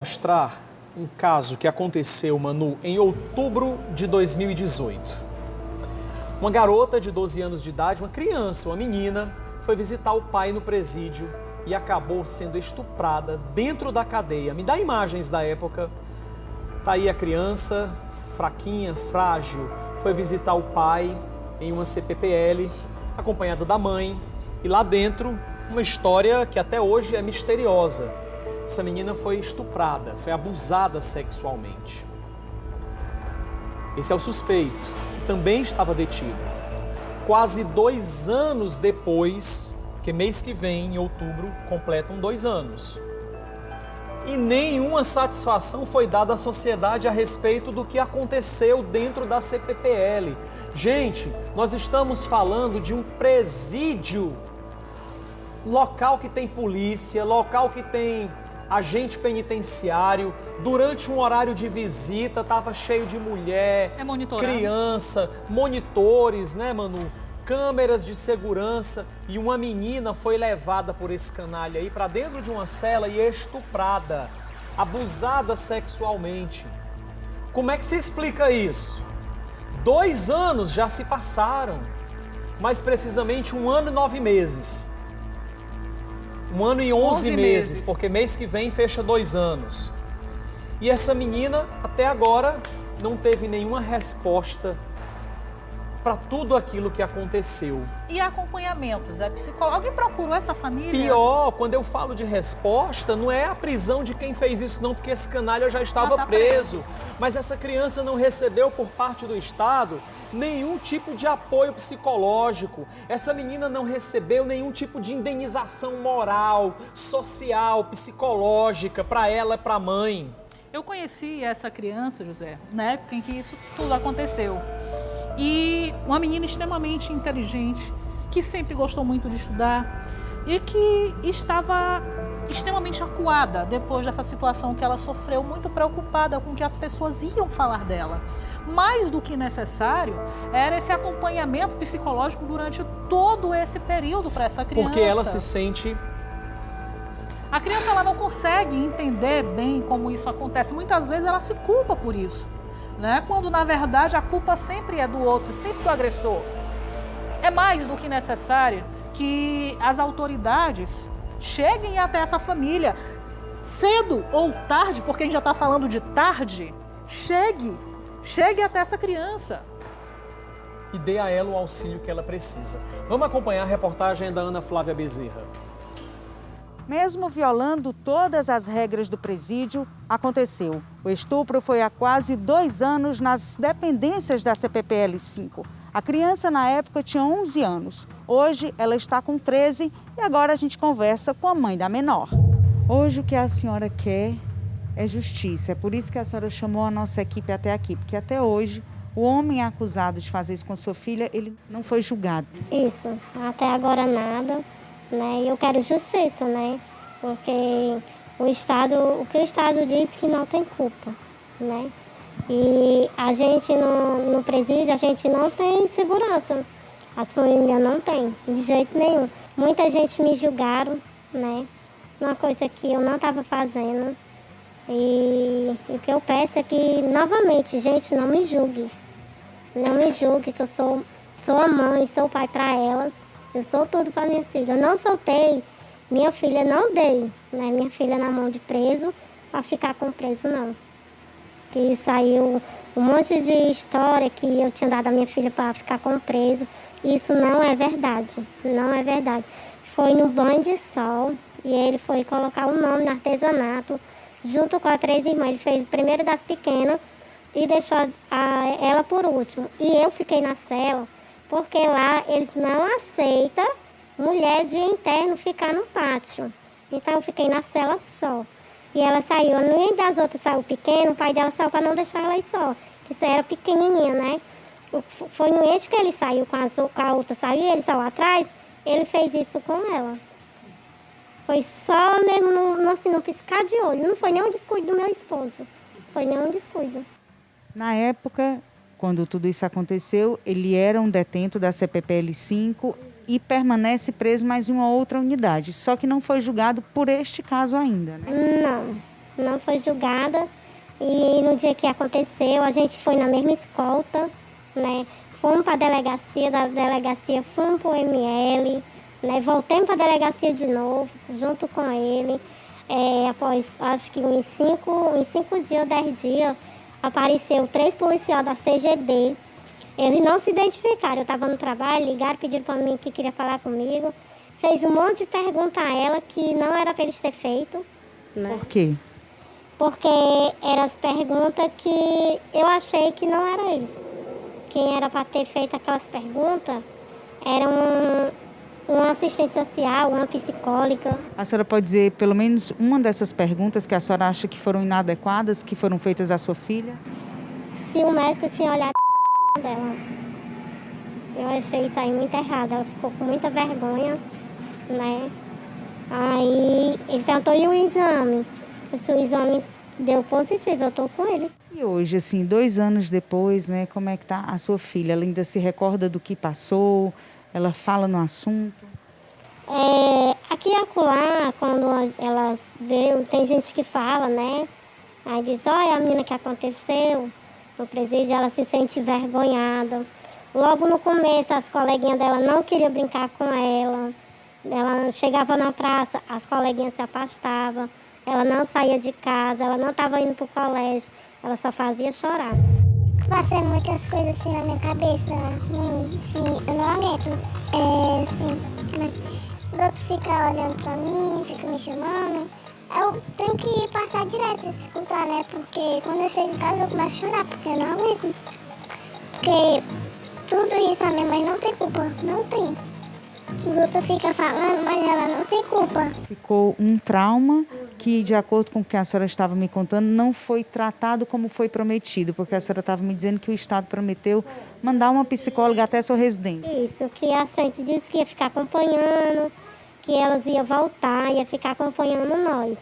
Mostrar um caso que aconteceu, Manu, em outubro de 2018. Uma garota de 12 anos de idade, uma criança, uma menina, foi visitar o pai no presídio e acabou sendo estuprada dentro da cadeia. Me dá imagens da época. Tá aí a criança, fraquinha, frágil, foi visitar o pai em uma CPPL, acompanhada da mãe. E lá dentro, uma história que até hoje é misteriosa. Essa menina foi estuprada, foi abusada sexualmente. Esse é o suspeito, que também estava detido. Quase 2 anos depois, que mês que vem, em outubro, completam 2 anos. E nenhuma satisfação foi dada à sociedade a respeito do que aconteceu dentro da CPPL. Gente, nós estamos falando de um presídio, local que tem polícia, local que tem agente penitenciário. Durante um horário de visita, estava cheio de mulher, criança, monitores, né, Manu? Câmeras de segurança, e uma menina foi levada por esse canalha aí para dentro de uma cela e estuprada, abusada sexualmente. Como é que se explica isso? 2 anos já se passaram, mais precisamente 1 ano e 9 meses. 1 ano e 11 meses, porque mês que vem fecha 2 anos. E essa menina, até agora, não teve nenhuma resposta para tudo aquilo que aconteceu. E acompanhamentos? É psicólogo? Alguém procurou essa família? Pior, quando eu falo de resposta, não é a prisão de quem fez isso não, porque esse canalha já estava preso. Mas essa criança não recebeu por parte do Estado nenhum tipo de apoio psicológico. Essa menina não recebeu nenhum tipo de indenização moral, social, psicológica para ela e para a mãe. Eu conheci essa criança, José, na época em que isso tudo aconteceu. E uma menina extremamente inteligente, que sempre gostou muito de estudar e que estava extremamente acuada depois dessa situação que ela sofreu, muito preocupada com o que as pessoas iam falar dela. Mais do que necessário era esse acompanhamento psicológico durante todo esse período para essa criança. Porque ela se sente... A criança ela não consegue entender bem como isso acontece. Muitas vezes ela se culpa por isso, né? Quando na verdade a culpa sempre é do outro, sempre do agressor. É mais do que necessário que as autoridades cheguem até essa família, cedo ou tarde, porque a gente já está falando de tarde, chegue até essa criança. E dê a ela o auxílio que ela precisa. Vamos acompanhar a reportagem da Ana Flávia Bezerra. Mesmo violando todas as regras do presídio, aconteceu. O estupro foi há quase 2 anos nas dependências da CPPL 5. A criança, na época, tinha 11 anos. Hoje, ela está com 13 e agora a gente conversa com a mãe da menor. Hoje, o que a senhora quer é justiça. É por isso que a senhora chamou a nossa equipe até aqui, porque até hoje, o homem acusado de fazer isso com sua filha, ele não foi julgado. Isso, até agora nada. Né? Eu quero justiça, né? Porque o que o Estado diz que não tem culpa, né? E a gente no presídio, a gente não tem segurança. As famílias não têm, de jeito nenhum. Muita gente me julgaram, né? Uma coisa que eu não estava fazendo. E o que eu peço é que, novamente, gente, não me julgue. Não me julgue, que eu sou a mãe, sou o pai para elas. Eu sou tudo para minha filha. Eu não soltei minha filha, não dei, né? Minha filha na mão de preso para ficar com preso, não. Que saiu um monte de história que eu tinha dado a minha filha para ficar com preso. Isso não é verdade, não é verdade. Foi no banho de sol e ele foi colocar o nome no artesanato junto com as 3 irmãs. Ele fez o primeiro das pequenas e deixou ela por último. E eu fiquei na cela, porque lá eles não aceitam mulher de interno ficar no pátio. Então eu fiquei na cela só. E ela saiu, nem das outras saiu pequeno, o pai dela saiu para não deixar ela ir só, que isso era pequenininha, né? Foi no eixo que ele saiu com a outra saiu e ele saiu atrás, ele fez isso com ela. Foi só mesmo no piscar de olho, não foi nenhum descuido do meu esposo, foi nenhum descuido. Na época, quando tudo isso aconteceu, ele era um detento da CPPL 5 e permanece preso mais em uma outra unidade, só que não foi julgado por este caso ainda, né? não foi julgada. E no dia que aconteceu, a gente foi na mesma escolta, né? Fomos para a delegacia, da delegacia fomos para o ML, né? Voltamos para a delegacia de novo, junto com ele. Após, acho que uns 5 dias ou 10 dias, apareceu 3 policiais da CGD. Eles não se identificaram, eu estava no trabalho, ligaram, pediram para mim que queria falar comigo. Fez um monte de pergunta a ela que não era para eles ter feito. Né? Por quê? Porque eram as perguntas que eu achei que não era eles. Quem era para ter feito aquelas perguntas era uma assistente social, uma psicóloga. A senhora pode dizer pelo menos uma dessas perguntas que a senhora acha que foram inadequadas, que foram feitas à sua filha? Se o médico tinha olhado a dela. Eu achei isso aí muito errado. Ela ficou com muita vergonha, né? Aí ele perguntou, e o exame? Se o exame deu positivo, eu estou com ele. E hoje, assim, 2 anos depois, né, como é que está a sua filha? Ela ainda se recorda do que passou? Ela fala no assunto? Aqui e acolá, quando ela veio, tem gente que fala, né? Aí diz, olha a menina que aconteceu no presídio, ela se sente envergonhada. Logo no começo, as coleguinhas dela não queriam brincar com ela. Ela chegava na praça, as coleguinhas se afastavam. Ela não saía de casa, ela não estava indo para o colégio, ela só fazia chorar. Passei muitas coisas assim na minha cabeça, assim, eu não aguento, né? Os outros ficam olhando pra mim, ficam me chamando. Eu tenho que passar direto e escutar, né? Porque quando eu chego em casa eu começo a chorar, porque eu não aguento. Porque tudo isso a minha mãe não tem culpa, não tem. Os outros ficam falando, mas ela não tem culpa. Ficou um trauma que, de acordo com o que a senhora estava me contando, não foi tratado como foi prometido, porque a senhora estava me dizendo que o Estado prometeu mandar uma psicóloga até a sua residência. Isso, que a gente disse que ia ficar acompanhando, que elas iam voltar, ia ficar acompanhando nós.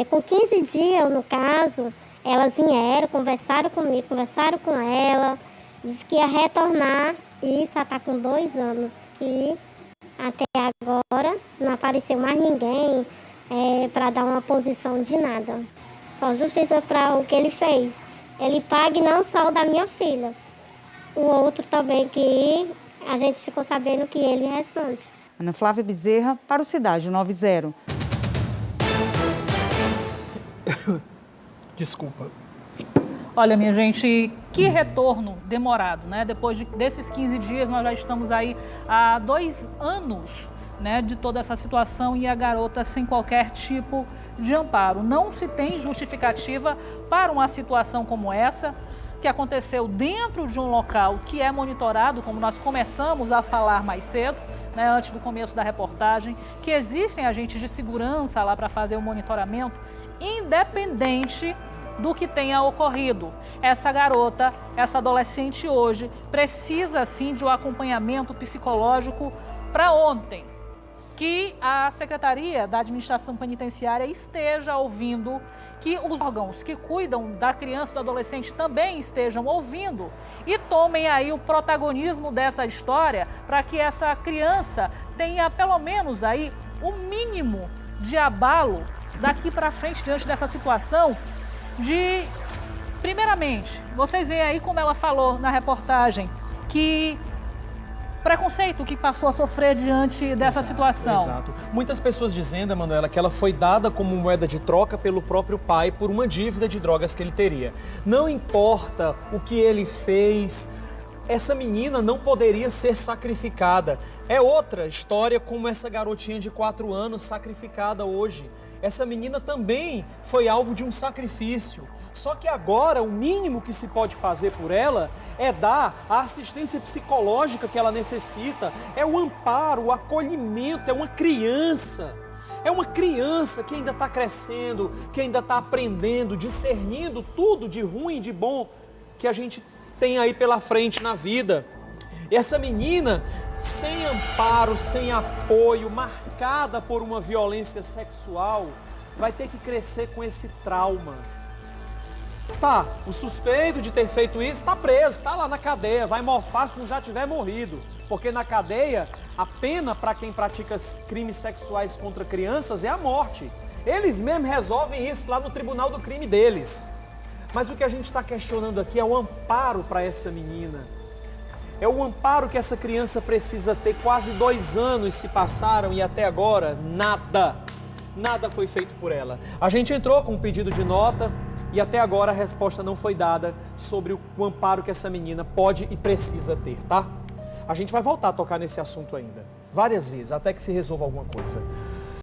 Com 15 dias, no caso, elas vieram, conversaram comigo, conversaram com ela, disse que ia retornar, e isso já está com 2 anos, que até agora não apareceu mais ninguém para dar uma posição de nada. Só justiça para o que ele fez. Ele pague não só o da minha filha, o outro também que a gente ficou sabendo que ele é restante. Ana Flávia Bezerra, para o Cidade 90. Desculpa. Olha, minha gente, que retorno demorado, né? Depois desses 15 dias, nós já estamos aí há 2 anos, né, de toda essa situação e a garota sem qualquer tipo de amparo. Não se tem justificativa para uma situação como essa, que aconteceu dentro de um local que é monitorado, como nós começamos a falar mais cedo, né, antes do começo da reportagem, que existem agentes de segurança lá para fazer o monitoramento, independente do que tenha ocorrido. Essa garota, essa adolescente hoje, precisa sim de um acompanhamento psicológico para ontem. Que a Secretaria da Administração Penitenciária esteja ouvindo, que os órgãos que cuidam da criança e do adolescente também estejam ouvindo e tomem aí o protagonismo dessa história para que essa criança tenha pelo menos aí o mínimo de abalo daqui para frente diante dessa situação de, primeiramente, vocês veem aí como ela falou na reportagem, que preconceito que passou a sofrer diante dessa situação. Exato. Muitas pessoas dizendo, Emanuela, que ela foi dada como moeda de troca pelo próprio pai por uma dívida de drogas que ele teria. Não importa o que ele fez, essa menina não poderia ser sacrificada. É outra história como essa garotinha de 4 anos sacrificada hoje. Essa menina também foi alvo de um sacrifício. Só que agora o mínimo que se pode fazer por ela é dar a assistência psicológica que ela necessita, é o amparo, o acolhimento, é uma criança. É uma criança que ainda está crescendo, que ainda está aprendendo, discernindo tudo de ruim e de bom que a gente tem aí pela frente na vida. E essa menina, sem amparo, sem apoio, marcada por uma violência sexual, vai ter que crescer com esse trauma. Tá, o suspeito de ter feito isso está preso, está lá na cadeia, vai morfar se não já tiver morrido. Porque na cadeia, a pena para quem pratica crimes sexuais contra crianças é a morte. Eles mesmos resolvem isso lá no tribunal do crime deles. Mas o que a gente está questionando aqui é o amparo para essa menina. É o amparo que essa criança precisa ter. Quase 2 anos se passaram e até agora nada foi feito por ela. A gente entrou com um pedido de nota e até agora a resposta não foi dada sobre o amparo que essa menina pode e precisa ter, tá? A gente vai voltar a tocar nesse assunto ainda, várias vezes, até que se resolva alguma coisa.